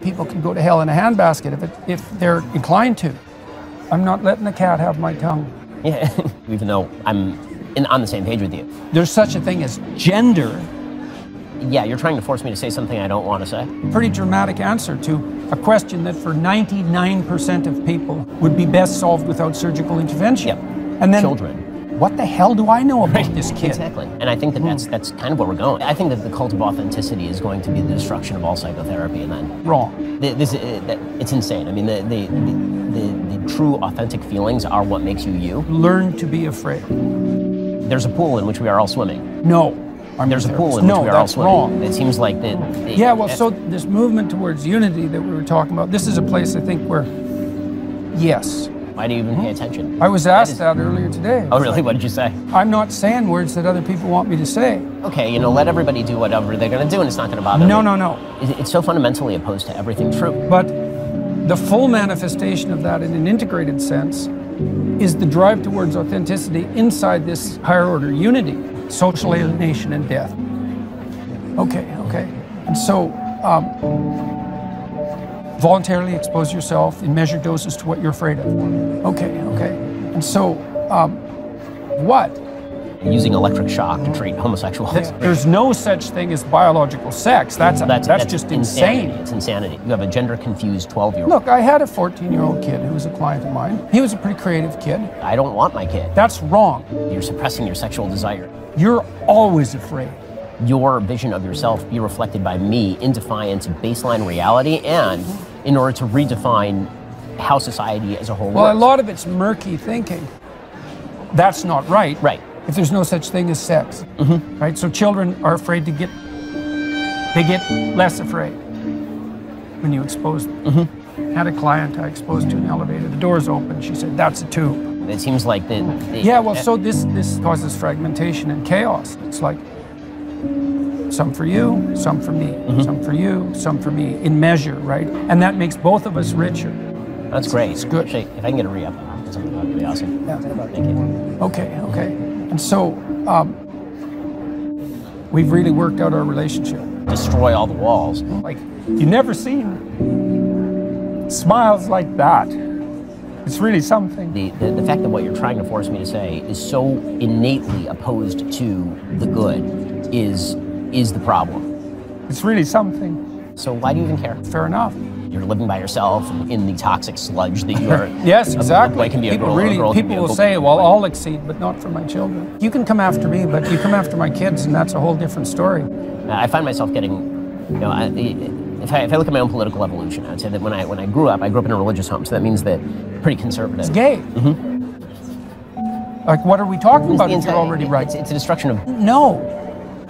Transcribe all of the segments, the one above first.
People can go to hell in a handbasket if they're inclined to. I'm not letting the cat have my tongue. Yeah, even though I'm on the same page with you. There's such a thing as gender. Yeah, you're trying to force me to say something I don't want to say. Pretty dramatic answer to a question that for 99% of people would be best solved without surgical intervention. Yep. And then children. What the hell do I know about this kid? Exactly. And I think that that's kind of where we're going. I think that the cult of authenticity is going to be the destruction of all psychotherapy, and then wrong. It's insane. I mean, the true authentic feelings are what makes you you. Learn to be afraid. There's a pool in which we are all swimming. No. There's a pool in which we are all swimming. Wrong. It seems like yeah, well, so this movement towards unity that we were talking about, this is a place I think where, yes. Why do you even pay attention? I was asked that earlier today. Oh, really? What did you say? I'm not saying words that other people want me to say. Okay, let everybody do whatever they're going to do, and it's not going to bother me. No. It's so fundamentally opposed to everything true. But the full manifestation of that in an integrated sense is the drive towards authenticity inside this higher order unity, social alienation and death. Okay. And so, voluntarily expose yourself in measured doses to what you're afraid of. Okay. And so, what? Using electric shock to treat homosexuals. There's no such thing as biological sex. That's just insane. It's insanity. You have a gender-confused 12-year-old. Look, I had a 14-year-old kid who was a client of mine. He was a pretty creative kid. I don't want my kid. That's wrong. You're suppressing your sexual desire. You're always afraid. Your vision of yourself be reflected by me in defiance of baseline reality and in order to redefine how society as a whole works. Well, a lot of it's murky thinking. That's not right. Right. If there's no such thing as sex. Right? So children are afraid they get less afraid when you expose them. Had a client I exposed to an elevator. The door's open. She said, "That's a tube." It seems like so this causes fragmentation and chaos. It's like some for you, some for me, some for you, some for me, in measure, right? And that makes both of us richer. That's great. It's good. Actually, if I can get a re-up on something, that would be awesome. Yeah. Thank you. Okay. And so, we've really worked out our relationship. Destroy all the walls. Like, you've never seen smiles like that. It's really something. The fact that what you're trying to force me to say is so innately opposed to the good is the problem. It's really something. So why do you even care? Fair enough. You're living by yourself in the toxic sludge that you are. Yes, exactly. A boy can be people will say, well, I'll exceed, but not for my children. You can come after me, but you come after my kids, and that's a whole different story. I find myself getting, if I look at my own political evolution, I would say that when I grew up in a religious home, so that means that pretty conservative. It's gay. Like, what are we talking about if you're already right? It's a destruction of... No.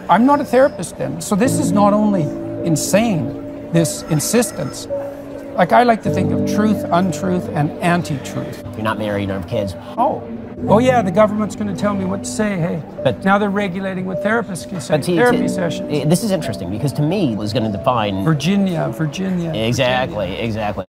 I'm not a therapist then. So this is not only insane, this insistence. Like, I like to think of truth, untruth, and anti-truth. You're not married, you don't have kids. Oh yeah, the government's going to tell me what to say, hey. But now they're regulating what therapists can say, therapy sessions. This is interesting, because to me, it was going to define... Virginia. Exactly.